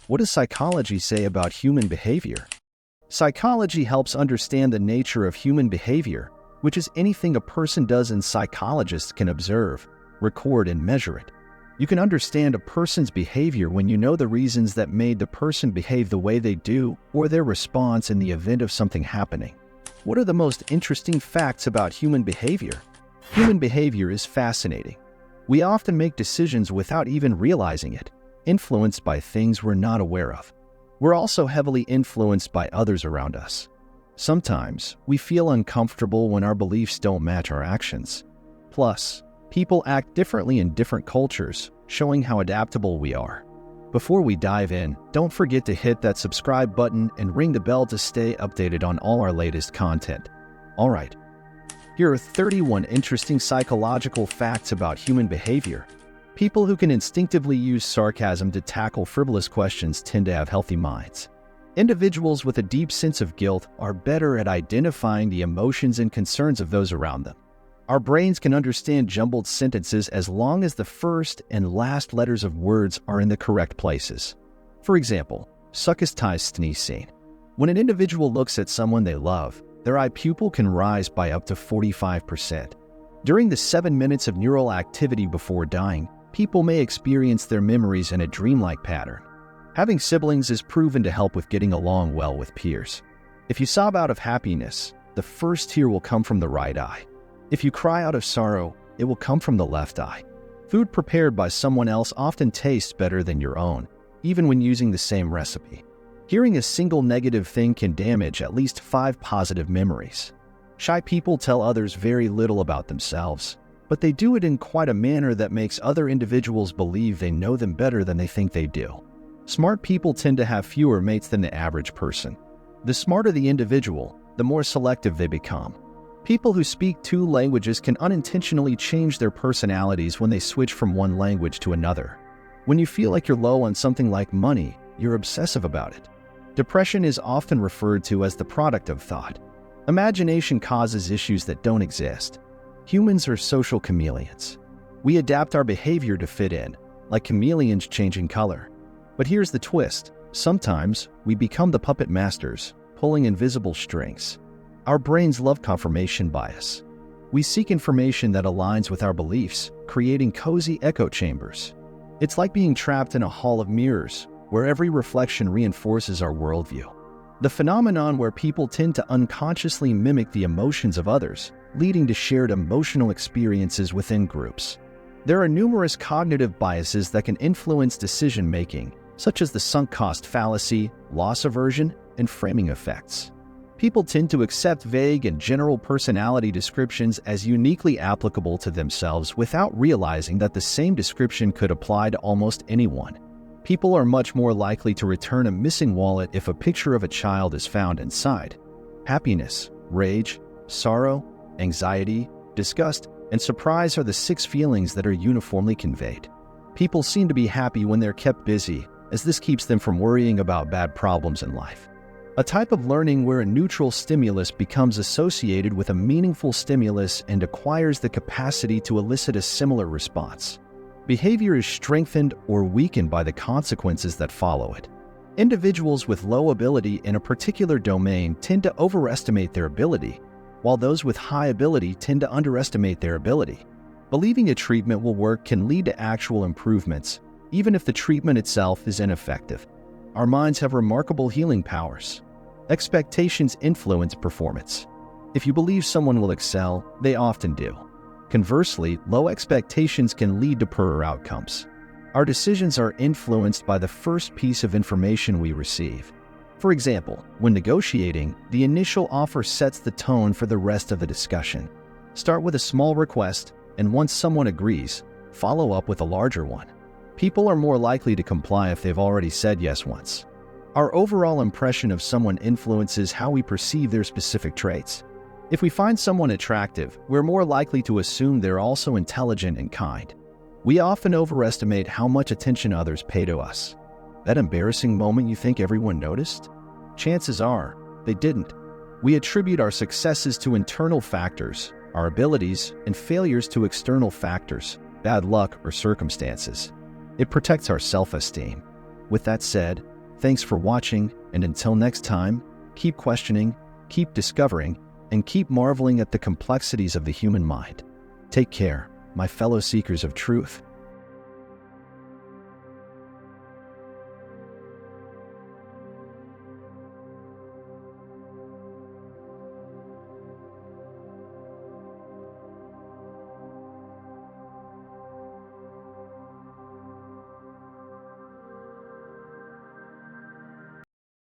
What does psychology say about human behavior? Psychology helps understand the nature of human behavior, which is anything a person does and psychologists can observe, record, and measure it. You can understand a person's behavior when you know the reasons that made the person behave the way they do or their response in the event of something happening. What are the most interesting facts about human behavior? Human behavior is fascinating. We often make decisions without even realizing it, influenced by things we're not aware of. We're also heavily influenced by others around us. Sometimes we feel uncomfortable when our beliefs don't match our actions. Plus, people act differently in different cultures, showing how adaptable we are. Before we dive in, don't forget to hit that subscribe button and ring the bell to stay updated on all our latest content. Alright, here are 31 interesting psychological facts about human behavior. People who can instinctively use sarcasm to tackle frivolous questions tend to have healthy minds. Individuals with a deep sense of guilt are better at identifying the emotions and concerns of those around them. Our brains can understand jumbled sentences as long as the first and last letters of words are in the correct places. For example, sneezing. When an individual looks at someone they love, their eye pupil can rise by up to 45%. During the 7 minutes of neural activity before dying, people may experience their memories in a dreamlike pattern. Having siblings is proven to help with getting along well with peers. If you sob out of happiness, the first tear will come from the right eye. If you cry out of sorrow, it will come from the left eye. Food prepared by someone else often tastes better than your own, even when using the same recipe. Hearing a single negative thing can damage at least 5 positive memories. Shy people tell others very little about themselves, but they do it in quite a manner that makes other individuals believe they know them better than they think they do. Smart people tend to have fewer mates than the average person. The smarter the individual, the more selective they become. People who speak 2 languages can unintentionally change their personalities when they switch from one language to another. When you feel like you're low on something like money, you're obsessive about it. Depression is often referred to as the product of thought. Imagination causes issues that don't exist. Humans are social chameleons. We adapt our behavior to fit in, like chameleons changing color. But here's the twist. Sometimes we become the puppet masters, pulling invisible strings. Our brains love confirmation bias. We seek information that aligns with our beliefs, creating cozy echo chambers. It's like being trapped in a hall of mirrors, where every reflection reinforces our worldview. The phenomenon where people tend to unconsciously mimic the emotions of others, leading to shared emotional experiences within groups. There are numerous cognitive biases that can influence decision-making, such as the sunk cost fallacy, loss aversion, and framing effects. People tend to accept vague and general personality descriptions as uniquely applicable to themselves without realizing that the same description could apply to almost anyone. People are much more likely to return a missing wallet if a picture of a child is found inside. Happiness, rage, sorrow, anxiety, disgust, and surprise are the 6 feelings that are uniformly conveyed. People seem to be happy when they're kept busy, as this keeps them from worrying about bad problems in life. A type of learning where a neutral stimulus becomes associated with a meaningful stimulus and acquires the capacity to elicit a similar response. Behavior is strengthened or weakened by the consequences that follow it. Individuals with low ability in a particular domain tend to overestimate their ability, while those with high ability tend to underestimate their ability. Believing a treatment will work can lead to actual improvements, even if the treatment itself is ineffective. Our minds have remarkable healing powers. Expectations influence performance. If you believe someone will excel, they often do. Conversely, low expectations can lead to poorer outcomes. Our decisions are influenced by the first piece of information we receive. For example, when negotiating, the initial offer sets the tone for the rest of the discussion. Start with a small request, and once someone agrees, follow up with a larger one. People are more likely to comply if they've already said yes once. Our overall impression of someone influences how we perceive their specific traits. If we find someone attractive, we're more likely to assume they're also intelligent and kind. We often overestimate how much attention others pay to us. That embarrassing moment you think everyone noticed? Chances are, they didn't. We attribute our successes to internal factors, our abilities, and failures to external factors, bad luck or circumstances. It protects our self-esteem. With that said, Thanks for watching, and until next time, keep questioning, keep discovering, and keep marveling at the complexities of the human mind. Take care, my fellow seekers of truth.